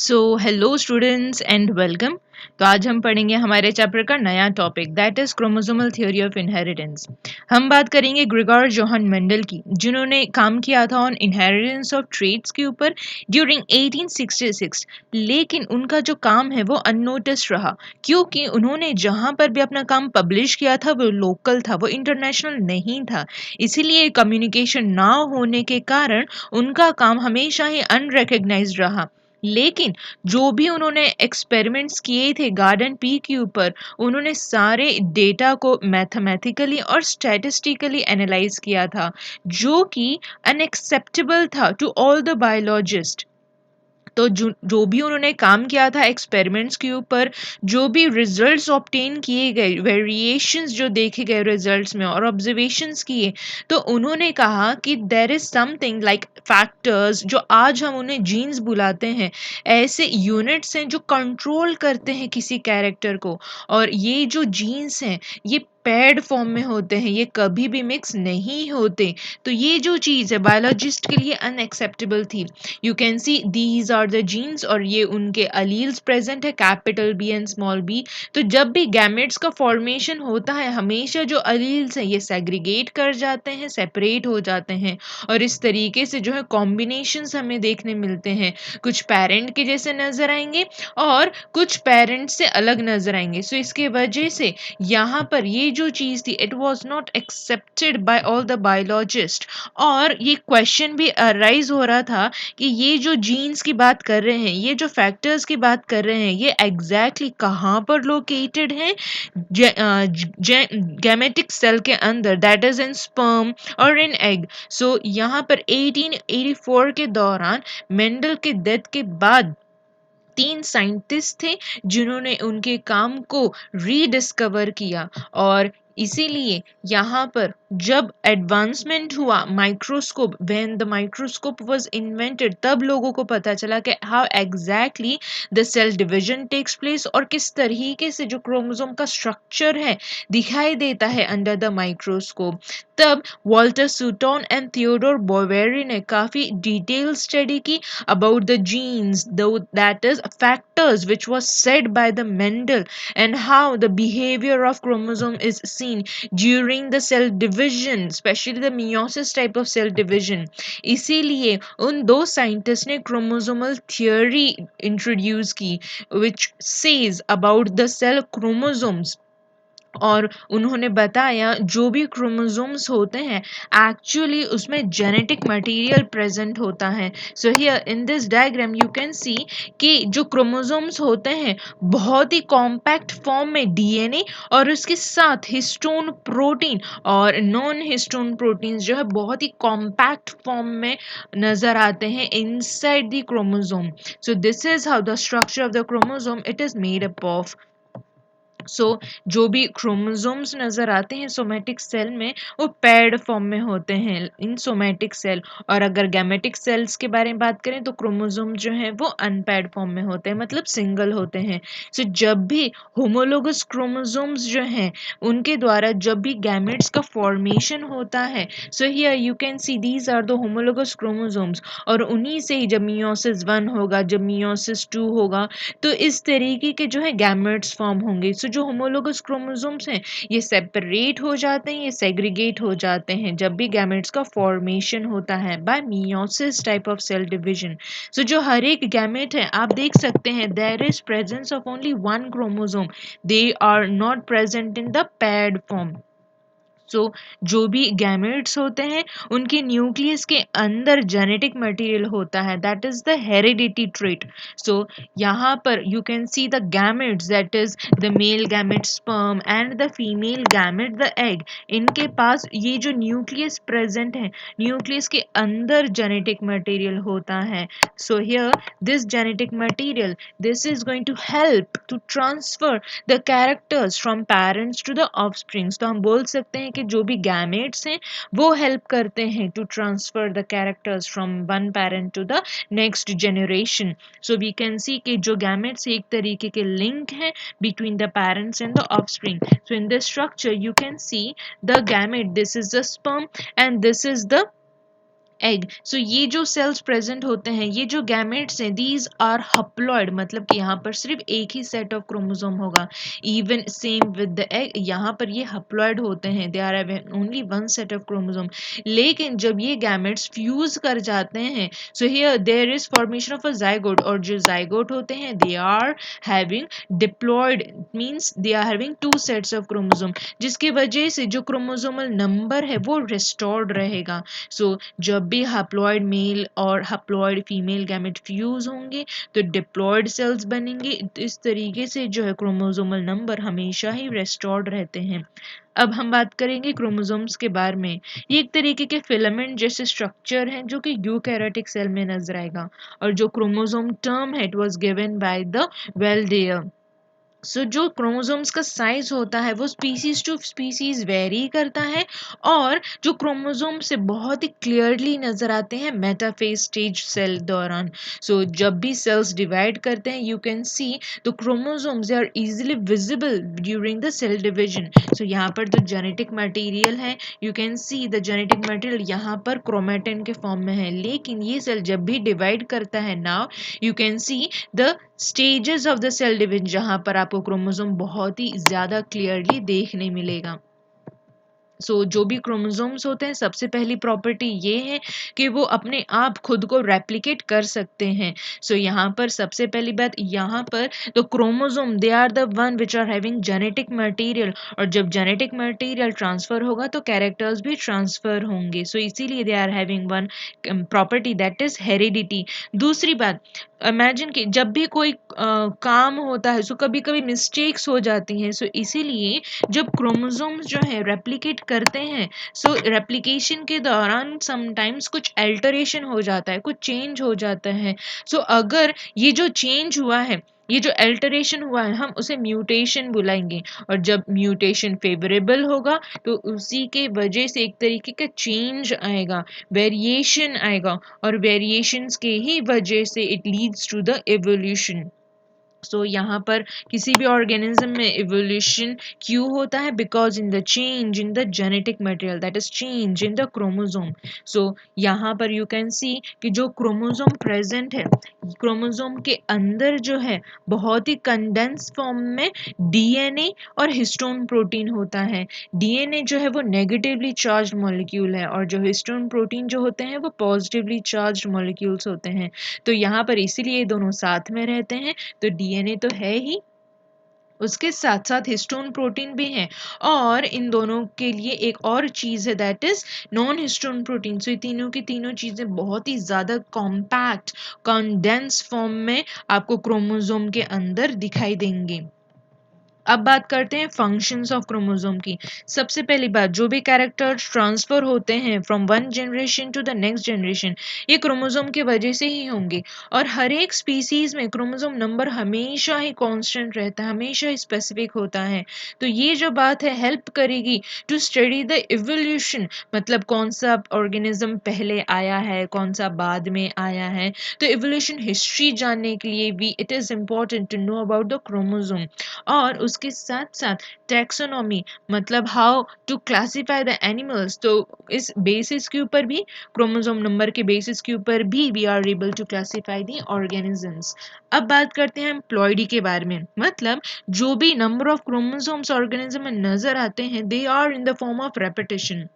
So hello students and welcome. तो आज हम पढ़ेंगे हमारे चैप्टर का नया topic that is chromosomal theory of inheritance. हम बात करेंगे ग्रेगोर जोहान मेंडल की, जिन्होंने काम किया था ऑन इनहेरिटेंस ऑफ ट्रेट्स के ऊपर ड्यूरिंग 1866। लेकिन उनका जो काम है वो अननोटिस्ड रहा, क्योंकि उन्होंने जहां पर भी अपना काम पब्लिश किया था वो लोकल था, वो इंटरनेशनल नहीं था। इसीलिए कम्युनिकेशन ना होने के कारण उनका काम हमेशा ही अनरिकग्नाइज्ड रहा। लेकिन जो भी उन्होंने एक्सपेरिमेंट्स किए थे गार्डन पी के ऊपर, उन्होंने सारे डेटा को मैथमेटिकली और स्टैटिस्टिकली एनालाइज किया था, जो कि अनएक्सेप्टेबल था टू ऑल द बायोलॉजिस्ट। तो जो भी उन्होंने काम किया था एक्सपेरिमेंट्स के ऊपर, जो भी रिजल्ट्स ऑब्टेन किए गए, वेरिएशंस जो देखे गए रिजल्ट्स में और ऑब्जर्वेशंस किए, तो उन्होंने कहा कि there is something like factors, जो आज हम उन्हें जीन्स बुलाते हैं, ऐसे यूनिट्स हैं जो कंट्रोल करते हैं किसी कैरेक्टर को। और ये जो जीन्स हैं ये पेड फॉर्म में होते हैं, ये कभी भी मिक्स नहीं होते। तो ये जो चीज़ है बायोलॉजिस्ट के लिए अनएक्सेप्टेबल थी। You can see these are the genes और ये उनके अलील्स प्रेजेंट है, capital B and small B. तो जब भी गैमेट्स का फॉर्मेशन होता है, हमेशा जो अलील्स हैं ये सेग्रीगेट कर जाते हैं, सेपरेट हो जाते हैं, और इस तरीके से जो है कॉम्बिनेशंस हमें देखने मिलते हैं। कुछ पेरेंट के जैसे नजर आएंगे और कुछ पेरेंट से अलग नजर आएंगे। सो इसके वजह से यहाँ पर ये जो चीज़ थी it was not accepted by all the biologist. और ये क्वेश्चन भी अराइज हो रहा था कि ये जो जीन्स की बात कर रहे हैं, ये जो फैक्टर्स की बात कर रहे हैं, ये एग्जैक्टली कहाँ पर लोकेटेड हैं गैमेटिक सेल के अंदर, दैट इज इन स्पर्म और इन एग। सो यहाँ पर 1884 के दौरान मेंडल के डेथ के बाद तीन साइंटिस्ट थे जिन्होंने उनके काम को रीडिस्कवर किया। और इसीलिए यहाँ पर जब एडवांसमेंट हुआ microscope, when the microscope was invented, तब लोगों को पता चला कि how exactly the cell division takes place और किस तरीके से जो क्रोमोसोम का स्ट्रक्चर है दिखाई देता है अंडर द माइक्रोस्कोप। तब वॉल्टर सूटोन एंड थियोडोर बोवेरी ने काफी डिटेल स्टडी की about the genes, though that is factors which was said by the Mendel, and how the behavior of chromosome is seen during the cell division, especially the meiosis type of cell division. इसीलिए उन दो scientist ने chromosomal theory introduce की which says about the cell chromosomes। और उन्होंने बताया जो भी क्रोमोसोम्स होते हैं एक्चुअली उसमें जेनेटिक मटेरियल प्रेजेंट होता है। So here in this diagram you can see कि जो क्रोमोसोम्स होते हैं बहुत ही कॉम्पैक्ट फॉर्म में डीएनए, और उसके साथ हिस्टोन प्रोटीन और नॉन हिस्टोन प्रोटीन्स जो है बहुत ही कॉम्पैक्ट फॉर्म में नजर आते हैं inside the chromosome. So this is how the structure of the chromosome it is made up of. जो भी क्रोमोसोम्स नजर आते हैं सोमेटिक सेल में वो पेयर्ड फॉर्म में होते हैं इन सोमेटिक सेल। और अगर गैमेटिक सेल्स के बारे में बात करें तो क्रोमोसोम जो है वो अनपेयर्ड फॉर्म में होते हैं, मतलब सिंगल होते हैं। जब भी होमोलोगस क्रोमोसोम्स जो हैं उनके द्वारा जब भी गैमेट्स का फॉर्मेशन होता है, so here you can see these are the homologous chromosomes. और उन्हीं से ही जब मियोसिस 1 होगा, जब मियोसिस 2 होगा, तो इस तरीके के जो है गैमेट्स फॉर्म होंगे। जो होमोलोगस क्रोमोसोम्स हैं ये सेपरेट हो जाते हैं, ये सेग्रीगेट हो जाते हैं जब भी गैमेट्स का फॉर्मेशन होता है by meiosis type of cell division. जो हर एक गैमेट है आप देख सकते हैं there is presence of only one chromosome, they are not present in the paired form. जो भी गैमेट्स होते हैं उनके न्यूक्लियस के अंदर जेनेटिक मटेरियल होता है, that is the heredity trait. यहाँ पर you can see the gametes, that is the male gamete sperm and the female gamete the egg. इनके पास ये जो न्यूक्लियस प्रेजेंट है, न्यूक्लियस के अंदर जेनेटिक मटेरियल होता है। Here this genetic material, this is going to help to transfer the characters from parents to the offsprings। तो हम बोल सकते हैं कि जो भी गैमेट्स हैं वो हेल्प करते हैं to transfer the characters from one parent to the next generation. We can see कि जो गैमेट्स एक तरीके के लिंक है between the parents and the offspring। In this structure you can see the gamete, this is the sperm and this is the egg. So ये जो cells present होते हैं, ये जो गैमेट्स हैं, दीज आर हप्लॉइड, मतलब कि यहाँ पर सिर्फ एक ही सेट ऑफ क्रोमोसोम होगा। Even same with the egg, यहाँ पर ये हप्लॉइड होते हैं, they are only one set of chromosome. लेकिन जब ये गैमेट्स फ्यूज कर जाते हैं, so here there is formation of a zygote, और जो जाइगोट होते हैं they are having diploid, means they are having two sets of chromosome, जिसकी वजह से जो क्रोमोसोमल नंबर है वो रिस्टोर्ड रहेगा। सो जब भी हैप्लॉइड मेल और हैप्लॉइड फीमेल गैमेट फ्यूज होंगे तो डिप्लॉयड सेल्स बनेंगे। इस तरीके से जो है क्रोमोसोमल नंबर हमेशा ही रिस्टोर्ड रहते हैं। अब हम बात करेंगे क्रोमोसोम्स के बारे में। ये एक तरीके के फिलामेंट जैसे स्ट्रक्चर है जो कि यूकैरियोटिक सेल में नजर आएगा, और जो क्रोमोसोम टर्म है it was given by the Waldeyer. So जो क्रोमोसोम्स का साइज होता है वो स्पीसीज टू स्पीसीज वेरी करता है, और जो क्रोमोसोम से बहुत ही क्लियरली नजर आते हैं मेटाफेज स्टेज सेल दौरान। सो जब भी सेल्स डिवाइड करते हैं you can see the chromosomes are easily visible during the cell division. So यहाँ पर जो जेनेटिक मटेरियल है, you can see the genetic material यहाँ पर क्रोमेटिन के फॉर्म में है, लेकिन ये सेल जब भी डिवाइड करता है, now you can see the stages of the cell division, जहां पर आपको क्रोमोसोम बहुत ही ज्यादा क्लियरली देखने मिलेगा। जो भी क्रोमोसोम्स होते हैं, सबसे पहली प्रॉपर्टी ये है कि वो अपने आप खुद को रेप्लिकेट कर सकते हैं। यहाँ पर सबसे पहली बात, यहाँ पर तो chromosome they are the one which are having genetic material, और जब जेनेटिक मटेरियल ट्रांसफर होगा तो कैरेक्टर्स भी ट्रांसफर होंगे। इसीलिए they are having one property that is heredity. दूसरी बात, इमेजिन कि जब भी कोई काम होता है कभी कभी मिस्टेक्स हो जाती हैं। इसीलिए जब क्रोमोसोम्स जो है रेप्लिकेट करते हैं, रेप्लिकेशन के दौरान समटाइम्स कुछ अल्टरेशन हो जाता है, कुछ चेंज हो जाता है। अगर ये जो चेंज हुआ है, ये जो अल्टरेशन हुआ है, हम उसे म्यूटेशन बुलाएंगे, और जब म्यूटेशन फेवरेबल होगा तो उसी के वजह से एक तरीके का चेंज आएगा, वेरिएशन आएगा, और वेरिएशंस के ही वजह से it leads to the evolution. यहाँ पर किसी भी ऑर्गेनिज्म में इवोल्यूशन क्यों होता है? Because in the change in the genetic material, that is change in the chromosome. यहाँ पर यू कैन सी कि जो क्रोमोसोम प्रेजेंट है, क्रोमोसोम के अंदर जो है बहुत ही कंडेंस फॉर्म में डीएनए और हिस्टोन प्रोटीन होता है। डीएनए जो है वो नेगेटिवली चार्ज मॉलिक्यूल है, और जो हिस्टोन प्रोटीन जो होते हैं वो पॉजिटिवली चार्ज मॉलिक्यूल्स होते हैं। यहाँ पर इसीलिए दोनों साथ में रहते हैं। तो डीएनए तो है ही, उसके साथ साथ हिस्टोन प्रोटीन भी है, और इन दोनों के लिए एक और चीज है that is non histone protein. ये तीनों की तीनों चीजें बहुत ही ज्यादा कॉम्पैक्ट कंडेंस फॉर्म में आपको क्रोमोसोम के अंदर दिखाई देंगे। अब बात करते हैं फंक्शंस ऑफ क्रोमोसोम की। सबसे पहली बात, जो भी कैरेक्टर्स ट्रांसफर होते हैं from one generation to the next generation, ये क्रोमोसोम की वजह से ही होंगे, और हर एक स्पीसीज में क्रोमोसोम नंबर हमेशा ही कांस्टेंट रहता है, हमेशा ही स्पेसिफिक होता है। तो ये जो बात है हेल्प करेगी टू स्टडी द इवोल्यूशन, मतलब कौन सा ऑर्गेनिज्म पहले आया है, कौन सा बाद में आया है। तो इवोल्यूशन हिस्ट्री जानने के लिए भी it is important to know about the chromosome. और उसके साथ साथ टैक्सोनॉमी, मतलब how to classify the animals, तो इस बेसिस के ऊपर भी, क्रोमोसोम नंबर के बेसिस के ऊपर भी we are able to classify the organisms. अब बात करते हैं हम प्लॉइडी के बारे में, मतलब जो भी नंबर ऑफ क्रोमोसोम्स ऑर्गेनिज्म में नजर आते हैं they are in the form of repetition.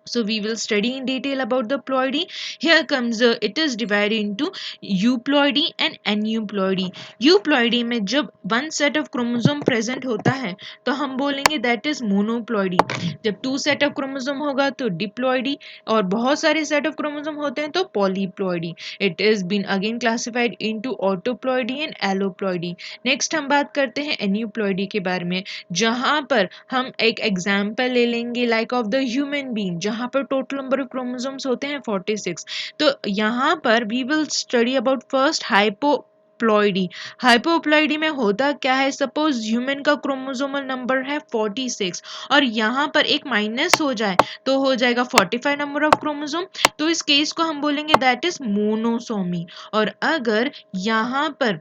So we will study in detail about the ploidy. Here comes it is divided into euploidy and aneuploidy. Euploidy में जब one set of chromosome present होता है तो हम बोलेंगे that is monoploidy. जब two set of chromosome होगा तो diploidy, और बहुत सारे set of chromosome होते हैं तो polyploidy. It is been again classified into autoploidy and alloploidy. Next हम बात करते हैं aneuploidy के बारे में, जहाँ पर हम एक एग्जाम्पल ले लेंगे like of the human being, जहाँ पर टोटल नंबर ऑफ क्रोमोसोम्स होते हैं 46। तो यहाँ पर we will study about first hypoploidy. Hypoploidy में होता क्या है, सपोज ह्यूमन का क्रोमोसोमल नंबर है 46, और यहाँ पर एक माइनस हो जाए तो हो जाएगा 45 नंबर ऑफ क्रोमोसोम। तो इस केस को हम बोलेंगे दैट इज मोनोसोमी। और अगर यहाँ पर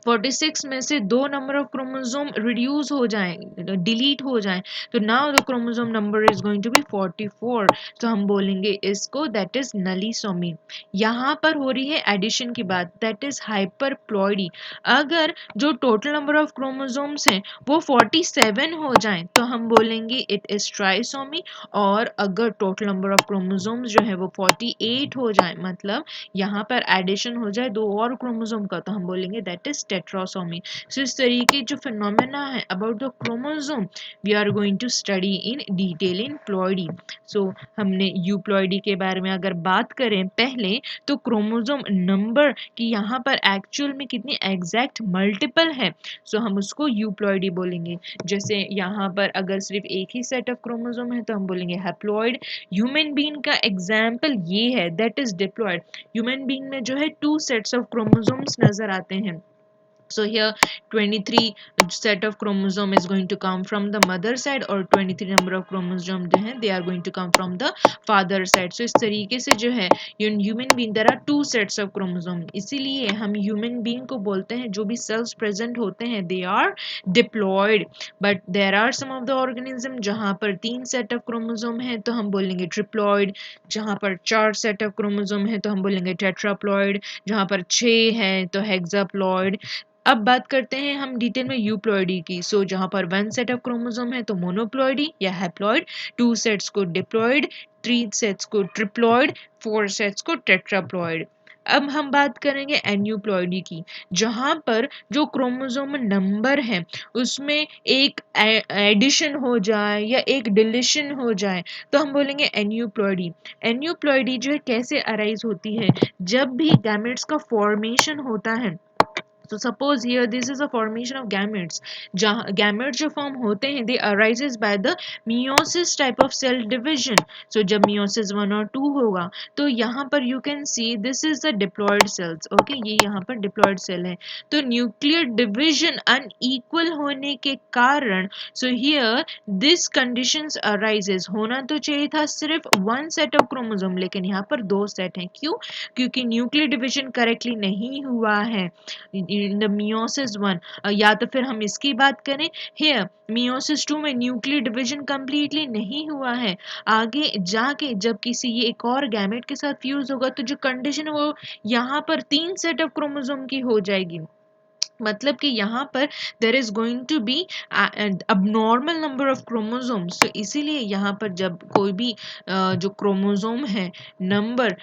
46 में से 2 नंबर ऑफ क्रोमोसोम रिड्यूस हो जाएं, डिलीट हो जाएं, तो now the chromosome number is going to be 44। तो हम बोलेंगे इसको दैट इज नलीसोमी। यहाँ पर हो रही है एडिशन की बात, दैट इज हाइपरप्लॉइडी। अगर जो टोटल नंबर ऑफ क्रोमोसोम्स हैं वो 47 हो जाएं तो हम बोलेंगे इट इज ट्राइसोमी। और अगर टोटल नंबर ऑफ क्रोमोसोम्स जो है वो 48 हो जाए, मतलब यहाँ पर एडिशन हो जाए 2 और क्रोमोसोम का, तो हम बोलेंगे दैट इज टेट्रासोमी। सो इस तरीके जो फिनोमेना है about the chromosome we are going to study in detail in ploidy. So हमने यूप्लॉइडी के बारे में अगर बात करें पहले, तो क्रोमोसोम नंबर की यहाँ पर एक्चुअल में कितनी एग्जैक्ट मल्टीपल है, सो हम उसको यूप्लॉइडी बोलेंगे। जैसे यहाँ पर अगर सिर्फ एक ही सेट ऑफ क्रोमोसोम है तो हम बोलेंगे हैप्लॉइड। ह्यूमन बीइंग का एग्जाम्पल ये है, that is diploid. Human being में जो है 2 सेट्स ऑफ क्रोमोसोम्स नजर आते हैं। So here 23 set of chromosome is going to come from the mother side और 23 number of chromosome जो है they are going to come from the father side। So इस तरीके से जो है in human being there are 2 sets of chromosome, इसीलिए हम human being को बोलते हैं जो भी cells present होते हैं they are diploid। But there are some of the organism जहाँ पर 3 set of chromosome है तो हम बोलेंगे triploid, जहाँ पर 4 set of chromosome है तो हम बोलेंगे tetraploid, जहाँ पर 6 है तो hexaploid। अब बात करते हैं हम डिटेल में यूप्लॉइडी की। सो जहां पर 1 सेट ऑफ क्रोमोसोम है तो मोनोप्लॉइडी या हैप्लॉइड, 2 सेट्स को डिप्लॉइड, 3 सेट्स को ट्रिप्लॉइड, 4 सेट्स को टेट्राप्लॉइड। अब हम बात करेंगे एन्यूप्लॉइडी की, जहां पर जो क्रोमोसोम नंबर है उसमें एक एडिशन हो जाए या एक डिलीशन हो जाए तो हम बोलेंगे एन्यूप्लॉइडी। एन्यूप्लॉइडी जो है कैसे अराइज होती है, जब भी गैमेट्स का फॉर्मेशन होता है। So suppose here this is a formation of gametes। जहाँ gametes जो form होते हैं they arises by the meiosis type of cell division। So जब meiosis 1 और 2 होगा तो यहाँ पर you can see this is the diploid cells। Okay, ये यहाँ पर diploid cell है। तो nuclear division unequal होने के कारण so here this conditions arises। होना तो चाहिए था सिर्फ 1 set of chromosome, लेकिन यहाँ पर 2 set हैं। क्यों? क्योंकि nuclear division correctly नहीं हुआ है in the meiosis 1। या तो फिर हम इसकी बात करें here meiosis 2 में न्यूक्लियर डिवीजन कंप्लीटली नहीं हुआ है। आगे जाके जब किसी ये एक और गैमेट के साथ फ्यूज होगा तो जो कंडीशन है वो यहाँ पर 3 सेट ऑफ क्रोमोसोम की हो जाएगी। मतलब कि यहाँ पर there is going to be abnormal number of chromosomes. तो इसीलिए यहाँ पर जब कोई भी जो क्रोमोसोम है नंबर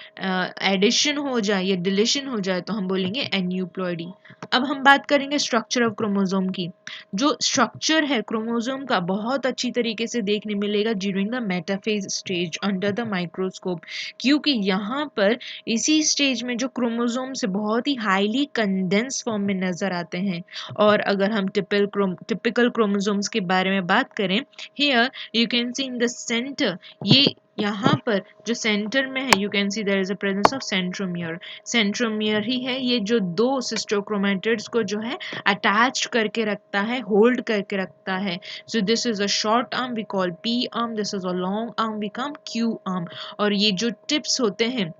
एडिशन हो जाए या डिलीशन हो जाए तो हम बोलेंगे एन्यूप्लॉइडी। अब हम बात करेंगे स्ट्रक्चर ऑफ क्रोमोसोम की। जो स्ट्रक्चर है क्रोमोसोम का बहुत अच्छी तरीके से देखने मिलेगा during the metaphase stage under the microscope, क्योंकि यहाँ पर इसी स्टेज में जो क्रोमोसोम से बहुत ही हाईली कंडेंस फॉर्म में नजर आते हैं। और अगर हम टिपिकल क्रोमोसोम्स के बारे में बात करें, here you can see in the centre, ये यहाँ पर जो सेंटर में है you can see there is a presence of centromere. Centromere ही है ये जो 2 सिस्टोक्रोमेटिड्स को जो है अटैच करके रखता है, होल्ड करके रखता है। So this is a short arm we call P arm, this is a long arm we call Q arm. और ये जो टिप्स होते हैं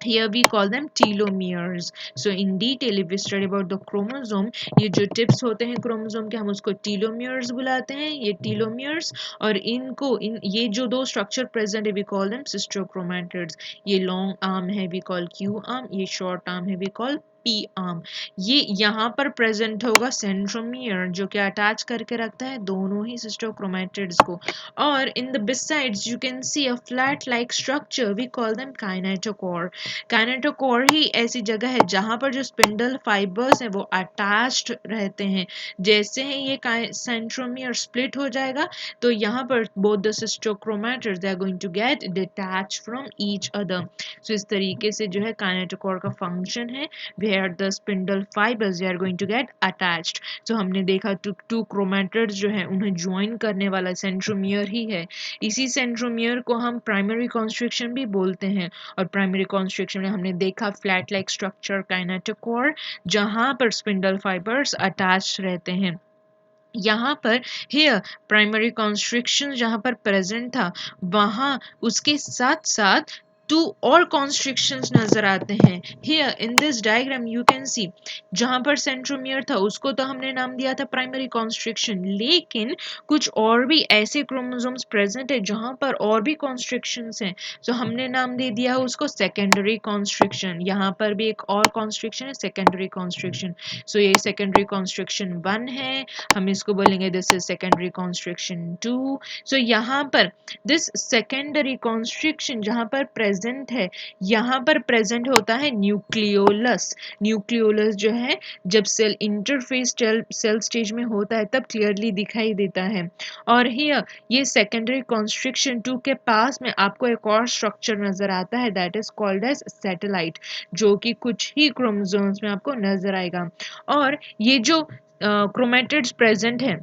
here we call them telomeres। so in detail if we study about the chromosome, ये जो tips होते हैं chromosome के हम उसको टीलोमियर्स बुलाते हैं, ये टीलोमियर्स। और इनको ये जो 2 स्ट्रक्चर प्रेजेंट है वी कॉल देम सिस्टोक्रोमेटिड्स। ये लॉन्ग आर्म है वी कॉल क्यू आर्म, ये शॉर्ट आर्म है वी कॉल पी आर्म। ये यहाँ पर प्रेजेंट होगा सेंट्रोमियर जो कि अटैच करके रखता है दोनों ही सिस्टोक्रोमेटिड्स को। और in the besides you can see a flat like structure we call them kinetochore. Kinetochore ही ऐसी जगह है जहां पर जो स्पिंडल फाइबर्स हैं वो अटैच्ड रहते हैं। जैसे ही ये सेंट्रोमियर स्प्लिट हो जाएगा तो यहाँ पर both the sister chromatids they are going to get detach from each other. So इस तरीके से जो है काइनेटोकोर का फंक्शन है where the spindle fibers they are going to get attached। so हमने देखा टू क्रोमेटिड्स जो है उन्हें ज्वाइन करने वाला सेंट्रोमियर ही है। इसी सेंट्रोमियर को हम प्राइमरी कॉन्स्ट्रिक्शन भी बोलते हैं। और प्राइमरी कॉन्स्ट्रिक्शन में हमने देखा फ्लैट लाइक स्ट्रक्चर काइनेटोकोर जहां पर स्पिंडल फाइबर्स अटैच रहते हैं। यहाँ पर हेयर प्राइमरी कॉन्स्ट्रिक्शन जहाँ पर प्रेजेंट था वहाँ उसके साथ साथ टू और कॉन्स्ट्रिक्शंस नजर आते हैं। Here in this diagram you can सी, जहां पर सेंट्रोमियर था उसको तो हमने नाम दिया था प्राइमरी कॉन्स्ट्रिक्शन, लेकिन कुछ और भी ऐसे क्रोमोसोम्स प्रेजेंट है जहां पर और भी कॉन्स्ट्रिक्शंस हैं, तो हमने नाम दे दिया है उसको सेकेंडरी कॉन्स्ट्रिक्शन। यहाँ पर भी एक और कॉन्स्ट्रिक्शन है सेकेंडरी कॉन्स्ट्रिक्शन। सो ये सेकेंडरी कॉन्स्ट्रिक्शन 1 है, हम इसको बोलेंगे दिस इज सेकेंडरी कॉन्स्ट्रिक्शन 2। सो यहाँ पर दिस सेकेंडरी कॉन्स्ट्रिक्शन जहाँ पर प्रेजेंट है, यहाँ पर प्रेजेंट होता है न्यूक्लियोलस। न्यूक्लियोलस जो है जब सेल इंटरफेस सेल स्टेज में होता है तब क्लियरली दिखाई देता है। और हियर ये सेकेंडरी कॉन्स्ट्रिक्शन 2 के पास में आपको एक और स्ट्रक्चर नजर आता है that is called as satellite, जो कि कुछ ही क्रोमोसोम्स में आपको नजर आएगा। और ये जो क्रोमेटिड्स प्रेजेंट है,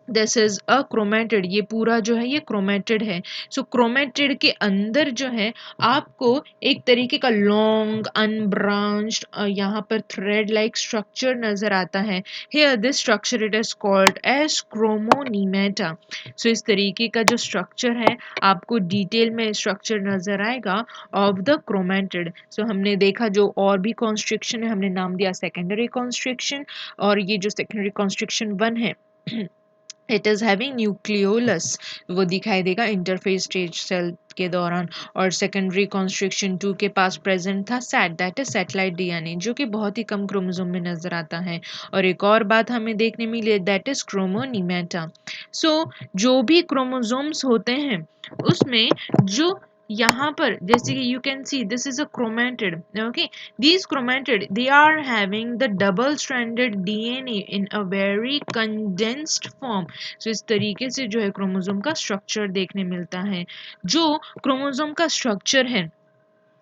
दिस इज अ क्रोमेटिड, ये पूरा जो है ये क्रोमेटिड है। सो क्रोमेटिड के अंदर जो है आपको एक तरीके का लॉन्ग अनब्रांच्ड यहाँ पर थ्रेड लाइक स्ट्रक्चर नजर आता है। Here this structure it is called as chromonemata. So इस तरीके का जो स्ट्रक्चर है आपको डिटेल में स्ट्रक्चर नजर आएगा ऑफ द क्रोमेटिड। सो हमने देखा जो और भी कॉन्स्ट्रिक्शन है हमने नाम दिया सेकेंडरी कॉन्स्ट्रिक्शन, और ये जो सेकेंडरी कॉन्स्ट्रिक्शन 1 है इट इज हैविंग न्यूक्लियोलस, वो दिखाई देगा इंटरफेस स्टेज सेल के दौरान। और सेकेंडरी कॉन्स्ट्रिक्शन 2 के पास प्रेजेंट था sat, that is satellite DNA, जो कि बहुत ही कम क्रोमोसोम में नजर आता है। और एक और बात हमें देखने मिली दैट इज क्रोमोनीमेटा। सो जो भी क्रोमोसोम्स होते हैं उसमें जो यहाँ पर जैसे कि you can see this is a chromatid, okay, these chromatid they are having the double stranded DNA in a very condensed form। so इस तरीके से जो है क्रोमोसोम का स्ट्रक्चर देखने मिलता है। जो क्रोमोसोम का स्ट्रक्चर है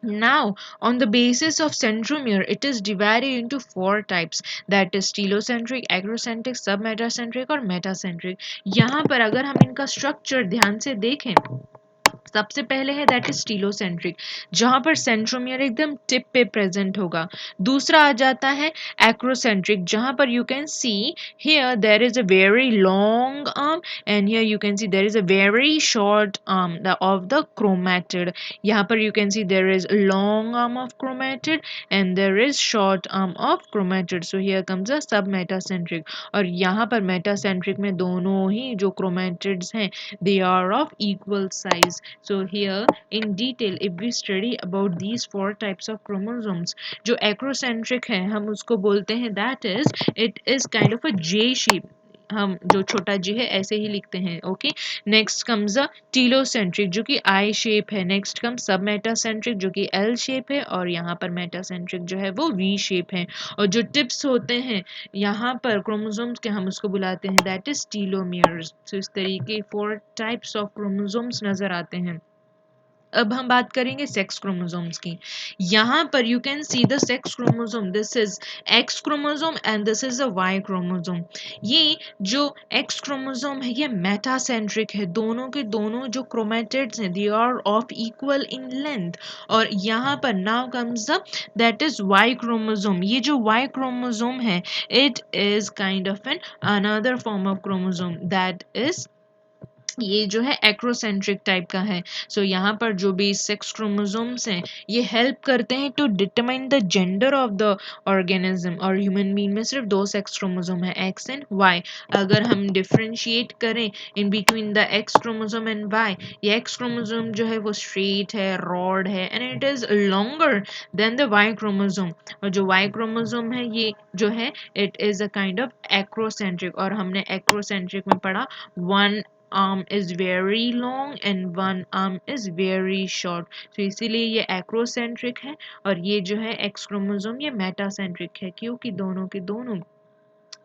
now on the basis of centromere it is divided into 4 types, that is telocentric, acrocentric, submetacentric और metacentric। यहाँ पर अगर हम इनका स्ट्रक्चर ध्यान से देखें, सबसे पहले है दैट इज टीलोसेंट्रिक, जहां पर सेंट्रोमियर एकदम टिप पे प्रेजेंट होगा। दूसरा आ जाता है एक्रोसेंट्रिक, जहां पर you can see here there is a very long arm and here you can see there is a very short arm of the chromatid. यहाँ पर you can see there is long arm of chromatid and there is short arm of chromatid. So here comes a sub metacentric. और यहाँ पर metacentric में दोनों ही जो chromatids हैं they are of equal size। So here in detail if we study about these 4 types of chromosomes, जो acrocentric है हम उसको बोलते हैं that is it is kind of a J shape, हम जो छोटा जी है ऐसे ही लिखते हैं, okay. Next comes a telocentric जो कि आई शेप है। नेक्स्ट कम सब मेटासेंट्रिक जो कि एल शेप है, और यहाँ पर मेटासेंट्रिक जो है वो वी शेप है। और जो टिप्स होते हैं यहाँ पर क्रोमोसोम्स के हम उसको बुलाते हैं दैट इज टीलोमियर्स। तो इस तरीके 4 टाइप्स ऑफ क्रोमोसोम्स नजर आते हैं। अब हम बात करेंगे सेक्स क्रोमोसोम्स की। यहाँ पर you can see the sex chromosome, this is X chromosome and this is a Y chromosome. ये जो एक्स क्रोमोसोम है ये मेटासेंट्रिक है, दोनों के दोनों जो क्रोमेटिड्स हैं they are of equal in length. और यहाँ पर now comes the that is Y chromosome. ये जो वाई क्रोमोसोम है it is kind of an another form of chromosome that is ये जो है एक्रोसेंट्रिक टाइप का है। सो यहाँ पर जो भी सेक्स क्रोमोसोम्स हैं ये हेल्प करते हैं to determine the gender of the organism. और ह्यूमन बीइंग में सिर्फ 2 सेक्स क्रोमोसोम है एक्स एंड वाई। अगर हम डिफरेंशिएट करें in between the X chromosome and Y, ये एक्स क्रोमोसोम जो है वो स्ट्रेट है, रॉड है and it is longer than the Y chromosome. और जो वाई क्रोमोसोम है ये जो है it is a kind of acrocentric. और हमने एक्रोसेंट्रिक में पढ़ा one arm is very long and one arm is very short। तो इसीलिए ये एक्रोसेंट्रिक है। और ये जो है एक्स क्रोमोसोम ये मेटासेंट्रिक है, क्योंकि दोनों के दोनों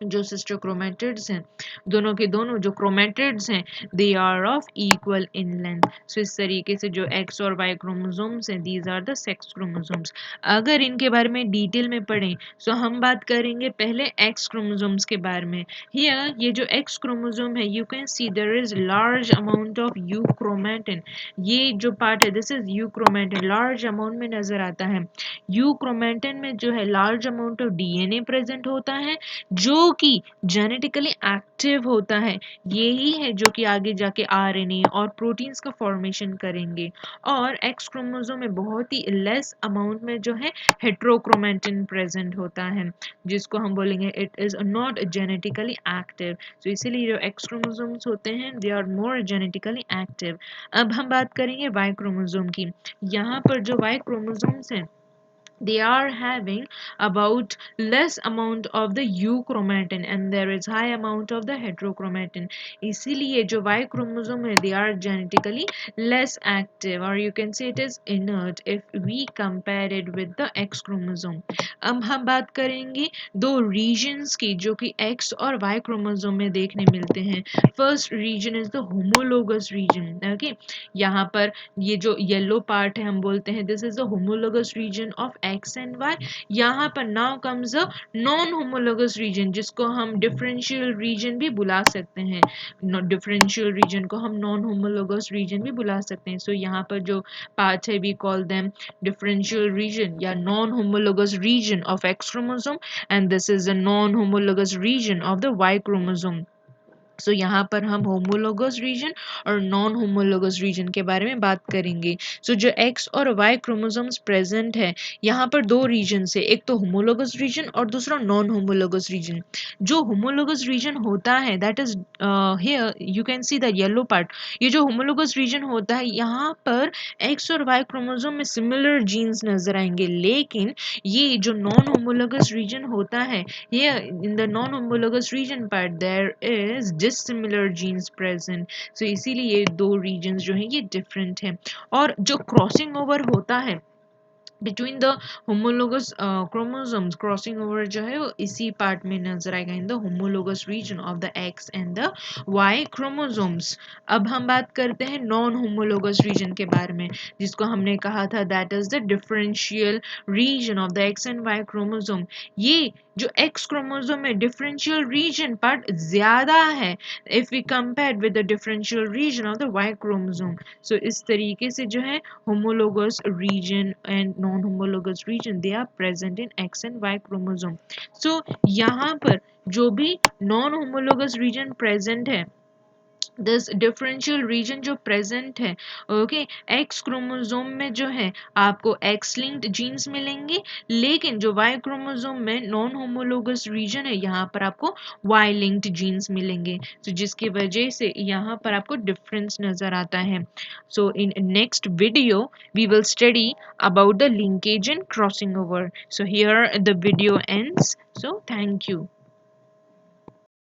जो सिस्टर क्रोमेटिड्स हैं, दोनों के दोनों जो क्रोमेटिड्स हैं they are of equal in length. So इस तरीके से जो एक्स और वाई क्रोमोसोम्स हैं these are the sex chromosomes. अगर इनके बारे में डिटेल में पढ़ें सो हम बात करेंगे पहले एक्स क्रोमोसोम्स के बारे में। हियर ये जो एक्स क्रोमोसोम है you can see there is large amount of euchromatin. ये जो पार्ट है this is euchromatin, large amount में नजर आता है। यू क्रोमेटिन में जो है large amount of DNA present होता है, जो जो कि जेनेटिकली एक्टिव होता है, यही है जो कि आगे जाके आरएनए और प्रोटीन्स का फॉर्मेशन करेंगे। और एक्स क्रोमोसोम में बहुत ही लेस अमाउंट में जो है हेट्रोक्रोमेटिन प्रेजेंट होता है, जिसको हम बोलेंगे it is not genetically active. तो इसीलिए जो एक्स क्रोमोसोम्स होते हैं they are more genetically active. अब हम बात करेंगे वाई क्रोमोसोम की। यहाँ पर जो वाई क्रोमोसोम्स हैं they are having about less amount of the euchromatin and there is high amount of the heterochromatin। इसीलिए जो Y chromosome है they are genetically less active or you can say it is inert if we compare it with the X chromosome। अब हम बात करेंगे दो regions की जो कि X और Y chromosome में देखने मिलते हैं। First region is the homologous region। okay? यहाँ पर ये जो येलो पार्ट है हम बोलते हैं this is the homologous region of X and Y. यहाँ पर now comes a non homologous region जिसको हम डिफरेंशियल रीजन भी बुला सकते हैं। डिफरेंशियल रीजन को हम नॉन होमोलोगस रीजन भी बुला सकते हैं। सो यहाँ पर जो पार्ट है we call them differential region या non homologous region of X chromosome and this is the non homologous region of the Y chromosome. So यहाँ पर हम होमोलोगस रीजन और नॉन होमोलोगस रीजन के बारे में बात करेंगे। सो जो एक्स और वाई क्रोमोसोम्स प्रेजेंट है यहाँ पर दो रीजन से, एक तो होमोलोगस रीजन और दूसरा नॉन होमोलोगस रीजन। जो होमोलोगस रीजन होता है that is here you can see the yellow part. ये जो होमोलोगस रीजन होता है यहाँ पर एक्स और वाई क्रोमोसोम में सिमिलर जीन्स नजर आएंगे, लेकिन ये जो नॉन होमोलोगस रीजन होता है here in the non-homologous region part there is dissimilar genes present। so इसीलिए ये दो regions जो हैं ये different हैं। और जो crossing over होता है between the homologous chromosomes, crossing over जो है वो इसी पार्ट में नजर आएगा in the homologous region of the X and the Y chromosomes। अब हम बात करते हैं नॉन होमोलोगस रीजन के बारे में जिसको हमने कहा था that is the differential region of the X and Y chromosome। ये जो X क्रोमोसोम में डिफरेंशियल रीजन पार्ट ज्यादा है if we compare with the differential region of the Y chromosome. So इस तरीके से जो है homologous region and non-homologous region they are present in X and Y chromosome। so यहाँ पर जो भी non-homologous region present है दिस डिफरेंशियल रीजन जो प्रेजेंट है ओके एक्स क्रोमोसोम में जो है आपको एक्स लिंक्ड जीन्स मिलेंगे, लेकिन जो वाई क्रोमोसोम में नॉन होमोलोगस रीजन है यहाँ पर आपको वाई लिंक्ड जीन्स मिलेंगे। तो जिसकी वजह से यहाँ पर आपको डिफरेंस नजर आता है। So in next video we will study about the linkage and crossing over। so here the video ends। so thank you।